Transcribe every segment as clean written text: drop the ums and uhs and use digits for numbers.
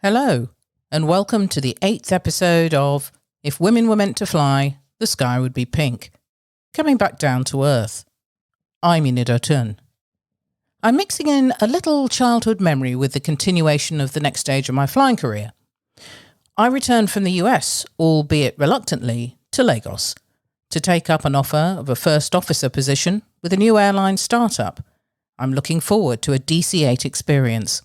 Hello, and welcome to the 8th episode of If Women Were Meant to Fly, the Sky Would Be Pink. Coming back down to earth. I'm Enid Otun. I'm mixing in a little childhood memory with the continuation of the next stage of my flying career. I returned from the US, albeit reluctantly, to Lagos to take up an offer of a first officer position with a new airline startup. I'm looking forward to a DC-8 experience.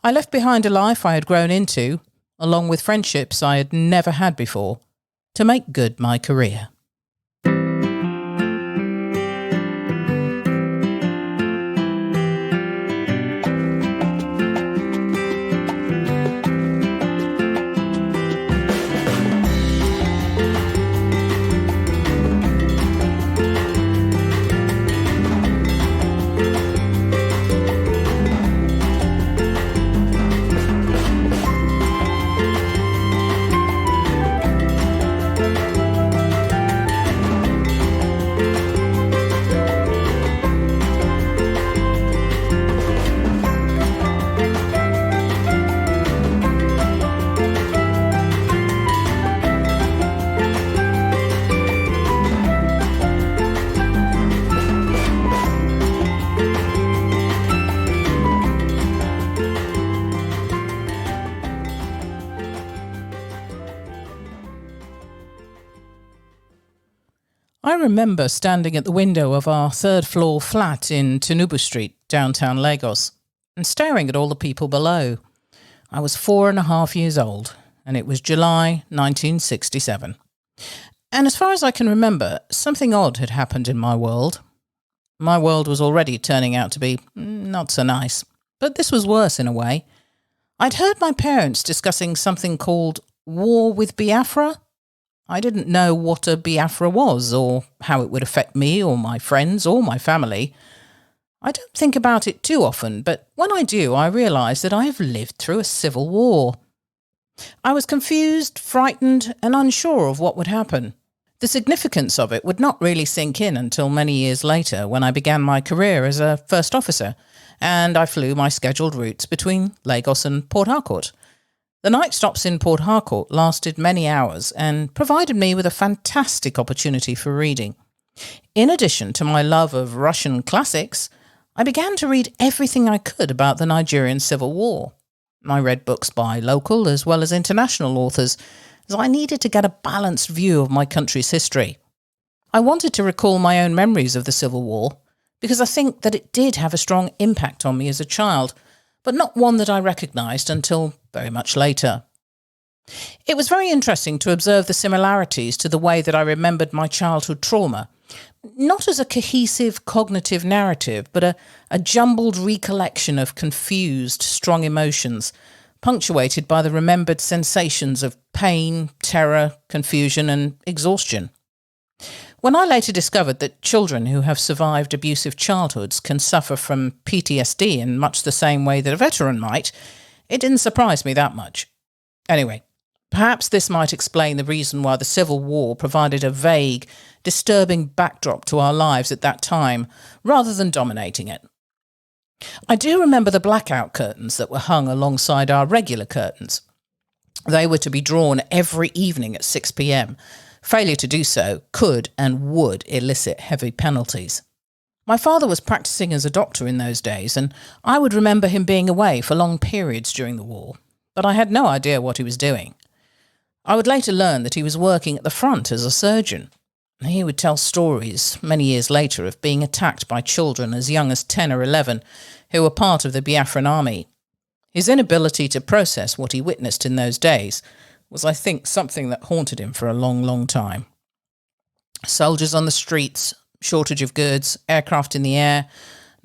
I left behind a life I had grown into, along with friendships I had never had before, to make good my career. I remember standing at the window of our third-floor flat in Tinubu Street, downtown Lagos, and staring at all the people below. I was 4.5 years old, and it was July 1967. And as far as I can remember, something odd had happened in my world. My world was already turning out to be not so nice, but this was worse in a way. I'd heard my parents discussing something called War with Biafra. I didn't know what a Biafra was, or how it would affect me or my friends or my family. I don't think about it too often, but when I do, I realise that I have lived through a civil war. I was confused, frightened, and unsure of what would happen. The significance of it would not really sink in until many years later, when I began my career as a first officer, and I flew my scheduled routes between Lagos and Port Harcourt. The night stops in Port Harcourt lasted many hours and provided me with a fantastic opportunity for reading. In addition to my love of Russian classics, I began to read everything I could about the Nigerian Civil War. I read books by local as well as international authors, as I needed to get a balanced view of my country's history. I wanted to recall my own memories of the Civil War, because I think that it did have a strong impact on me as a child, but not one that I recognised until very much later. It was very interesting to observe the similarities to the way that I remembered my childhood trauma, not as a cohesive cognitive narrative, but a jumbled recollection of confused, strong emotions, punctuated by the remembered sensations of pain, terror, confusion, and exhaustion. When I later discovered that children who have survived abusive childhoods can suffer from PTSD in much the same way that a veteran might, it didn't surprise me that much. Anyway, perhaps this might explain the reason why the Civil War provided a vague, disturbing backdrop to our lives at that time, rather than dominating it. I do remember the blackout curtains that were hung alongside our regular curtains. They were to be drawn every evening at 6 p.m. Failure to do so could and would elicit heavy penalties. My father was practicing as a doctor in those days, and I would remember him being away for long periods during the war, but I had no idea what he was doing. I would later learn that he was working at the front as a surgeon. He would tell stories many years later of being attacked by children as young as 10 or 11 who were part of the Biafran army. His inability to process what he witnessed in those days was, I think, something that haunted him for a long, long time. Soldiers on the streets, shortage of goods, aircraft in the air,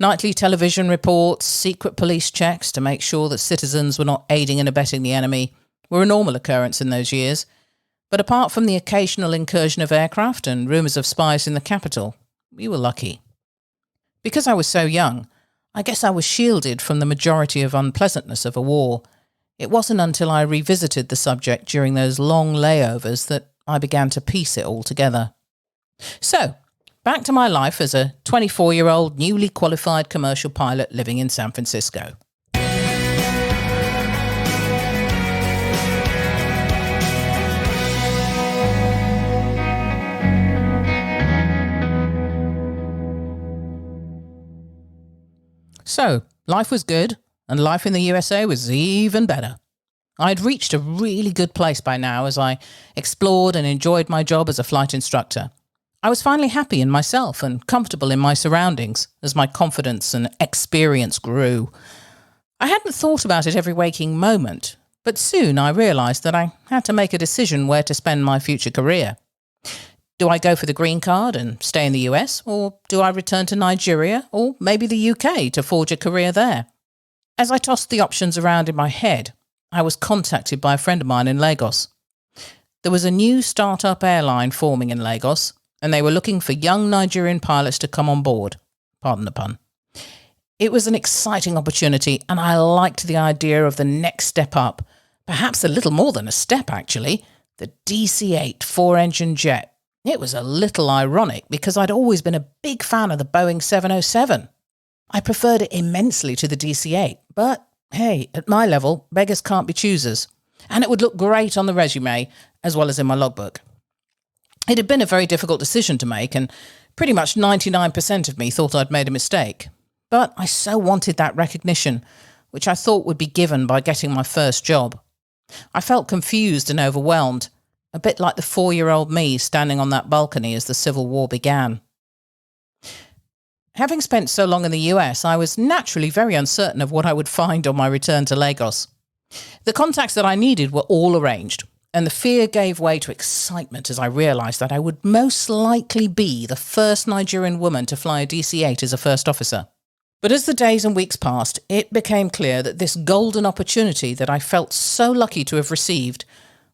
nightly television reports, secret police checks to make sure that citizens were not aiding and abetting the enemy were a normal occurrence in those years. But apart from the occasional incursion of aircraft and rumours of spies in the capital, we were lucky. Because I was so young, I guess I was shielded from the majority of unpleasantness of a war. It wasn't until I revisited the subject during those long layovers that I began to piece it all together. So, back to my life as a 24-year-old newly qualified commercial pilot living in San Francisco. So, life was good, and life in the USA was even better. I'd reached a really good place by now as I explored and enjoyed my job as a flight instructor. I was finally happy in myself and comfortable in my surroundings as my confidence and experience grew. I hadn't thought about it every waking moment, but soon I realised that I had to make a decision where to spend my future career. Do I go for the green card and stay in the US, or do I return to Nigeria or maybe the UK to forge a career there? As I tossed the options around in my head, I was contacted by a friend of mine in Lagos. There was a new start-up airline forming in Lagos, and they were looking for young Nigerian pilots to come on board. Pardon the pun. It was an exciting opportunity, and I liked the idea of the next step up, perhaps a little more than a step actually, the DC-8 four-engine jet. It was a little ironic because I'd always been a big fan of the Boeing 707. I preferred it immensely to the DC-8, but hey, at my level, beggars can't be choosers. And it would look great on the resume, as well as in my logbook. It had been a very difficult decision to make, and pretty much 99% of me thought I'd made a mistake. But I so wanted that recognition, which I thought would be given by getting my first job. I felt confused and overwhelmed, a bit like the 4-year-old me standing on that balcony as the Civil War began. Having spent so long in the US, I was naturally very uncertain of what I would find on my return to Lagos. The contacts that I needed were all arranged, and the fear gave way to excitement as I realised that I would most likely be the first Nigerian woman to fly a DC-8 as a first officer. But as the days and weeks passed, it became clear that this golden opportunity that I felt so lucky to have received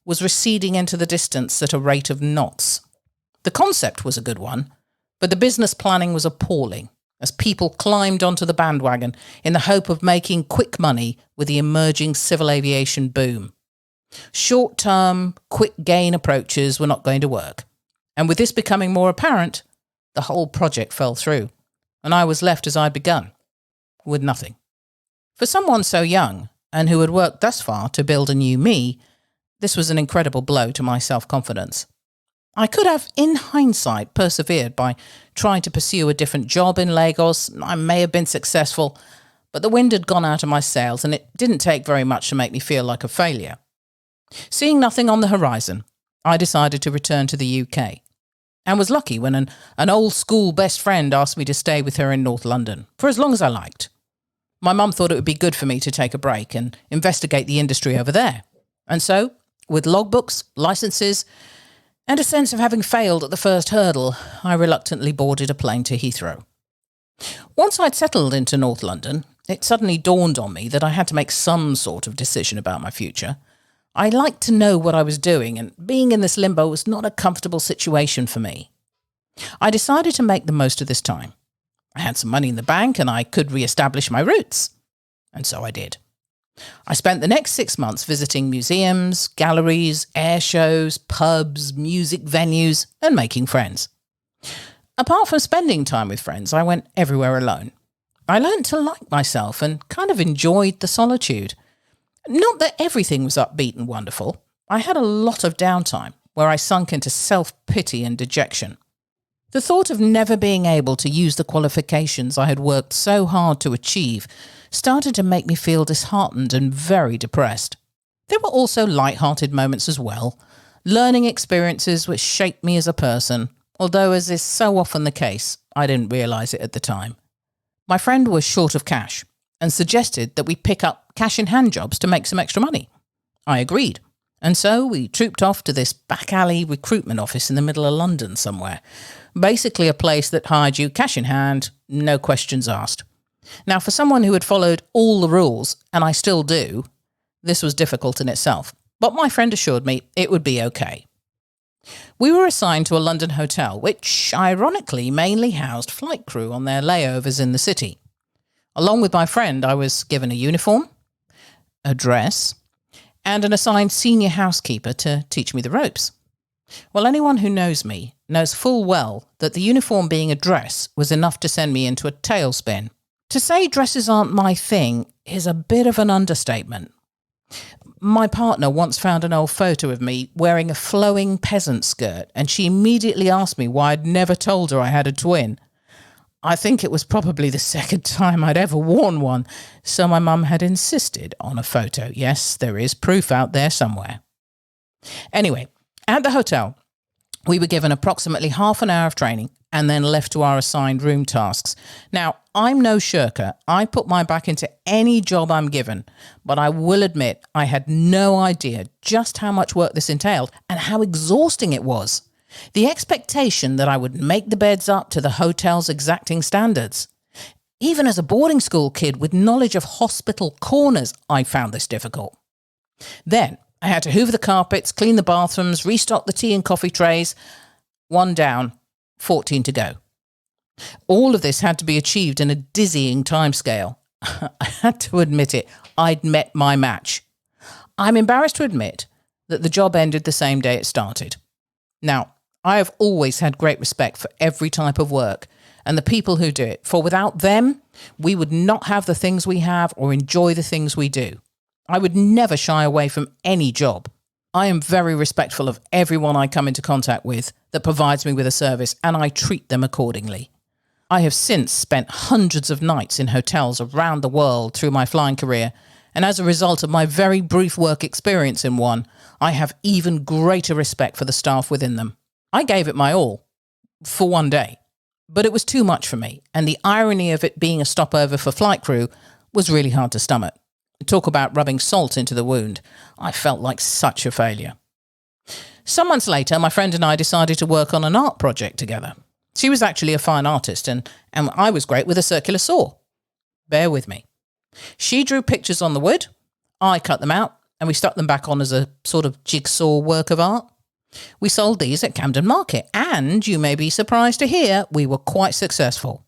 was receding into the distance at a rate of knots. The concept was a good one, but the business planning was appalling as people climbed onto the bandwagon in the hope of making quick money with the emerging civil aviation boom. Short-term, quick-gain approaches were not going to work, and with this becoming more apparent, the whole project fell through, and I was left as I'd begun, with nothing. For someone so young, and who had worked thus far to build a new me, this was an incredible blow to my self-confidence. I could have, in hindsight, persevered by trying to pursue a different job in Lagos. I may have been successful, but the wind had gone out of my sails, and it didn't take very much to make me feel like a failure. Seeing nothing on the horizon, I decided to return to the UK, and was lucky when an old school best friend asked me to stay with her in North London for as long as I liked. My mum thought it would be good for me to take a break and investigate the industry over there, and so, with logbooks, licenses, and a sense of having failed at the first hurdle, I reluctantly boarded a plane to Heathrow. Once I'd settled into North London, it suddenly dawned on me that I had to make some sort of decision about my future. I liked to know what I was doing, and being in this limbo was not a comfortable situation for me. I decided to make the most of this time. I had some money in the bank, and I could re-establish my roots. And so I did. I spent the next 6 months visiting museums, galleries, air shows, pubs, music venues, and making friends. Apart from spending time with friends, I went everywhere alone. I learned to like myself and kind of enjoyed the solitude. Not that everything was upbeat and wonderful. I had a lot of downtime where I sunk into self-pity and dejection. The thought of never being able to use the qualifications I had worked so hard to achieve started to make me feel disheartened and very depressed. There were also light-hearted moments as well, learning experiences which shaped me as a person, although as is so often the case, I didn't realise it at the time. My friend was short of cash and suggested that we pick up cash-in-hand jobs to make some extra money. I agreed, and so we trooped off to this back-alley recruitment office in the middle of London somewhere, basically a place that hired you cash in hand, no questions asked. Now, for someone who had followed all the rules, and I still do, this was difficult in itself, but my friend assured me it would be okay. We were assigned to a London hotel, which, ironically, mainly housed flight crew on their layovers in the city. Along with my friend, I was given a uniform, a dress, and an assigned senior housekeeper to teach me the ropes. Well, anyone who knows me knows full well that the uniform being a dress was enough to send me into a tailspin. To say dresses aren't my thing is a bit of an understatement. My partner once found an old photo of me wearing a flowing peasant skirt, and she immediately asked me why I'd never told her I had a twin. I think it was probably the second time I'd ever worn one, so my mum had insisted on a photo. Yes, there is proof out there somewhere. Anyway, at the hotel, we were given approximately half an hour of training and then left to our assigned room tasks. Now, I'm no shirker. I put my back into any job I'm given, but I will admit I had no idea just how much work this entailed and how exhausting it was. The expectation that I would make the beds up to the hotel's exacting standards. Even as a boarding school kid with knowledge of hospital corners, I found this difficult. Then I had to hoover the carpets, clean the bathrooms, restock the tea and coffee trays. 1 down, 14 to go. All of this had to be achieved in a dizzying timescale. I had to admit it, I'd met my match. I'm embarrassed to admit that the job ended the same day it started. Now, I have always had great respect for every type of work and the people who do it, for without them, we would not have the things we have or enjoy the things we do. I would never shy away from any job. I am very respectful of everyone I come into contact with that provides me with a service, and I treat them accordingly. I have since spent hundreds of nights in hotels around the world through my flying career, and as a result of my very brief work experience in one, I have even greater respect for the staff within them. I gave it my all, for 1 day, but it was too much for me, and the irony of it being a stopover for flight crew was really hard to stomach. Talk about rubbing salt into the wound. I felt like such a failure. Some months later, my friend and I decided to work on an art project together. She was actually a fine artist, and I was great with a circular saw. Bear with me. She drew pictures on the wood, I cut them out, and we stuck them back on as a sort of jigsaw work of art. We sold these at Camden Market, and you may be surprised to hear we were quite successful.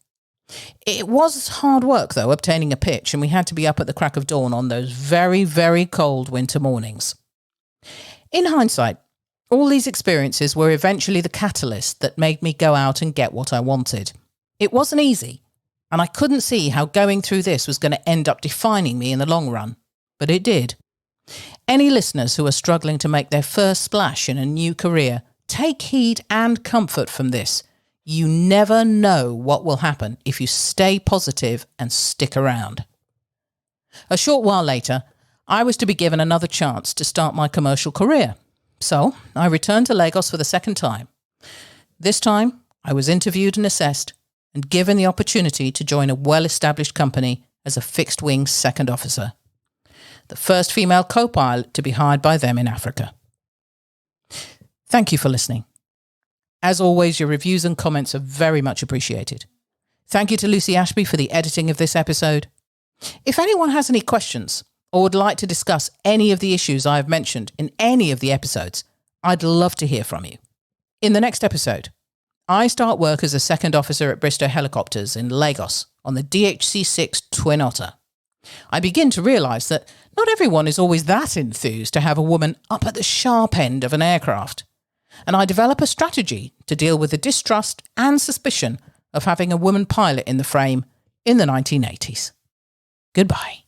It was hard work, though, obtaining a pitch, and we had to be up at the crack of dawn on those very, very cold winter mornings. In hindsight, all these experiences were eventually the catalyst that made me go out and get what I wanted. It wasn't easy, and I couldn't see how going through this was going to end up defining me in the long run, but it did. Any listeners who are struggling to make their first splash in a new career, take heed and comfort from this. You never know what will happen if you stay positive and stick around. A short while later, I was to be given another chance to start my commercial career. So I returned to Lagos for the second time. This time, I was interviewed and assessed and given the opportunity to join a well-established company as a fixed-wing second officer. The first female co-pilot to be hired by them in Africa. Thank you for listening. As always, your reviews and comments are very much appreciated. Thank you to Lucy Ashby for the editing of this episode. If anyone has any questions or would like to discuss any of the issues I have mentioned in any of the episodes, I'd love to hear from you. In the next episode, I start work as a second officer at Bristow Helicopters in Lagos on the DHC-6 Twin Otter. I begin to realise that not everyone is always that enthused to have a woman up at the sharp end of an aircraft. And I develop a strategy to deal with the distrust and suspicion of having a woman pilot in the frame in the 1980s. Goodbye.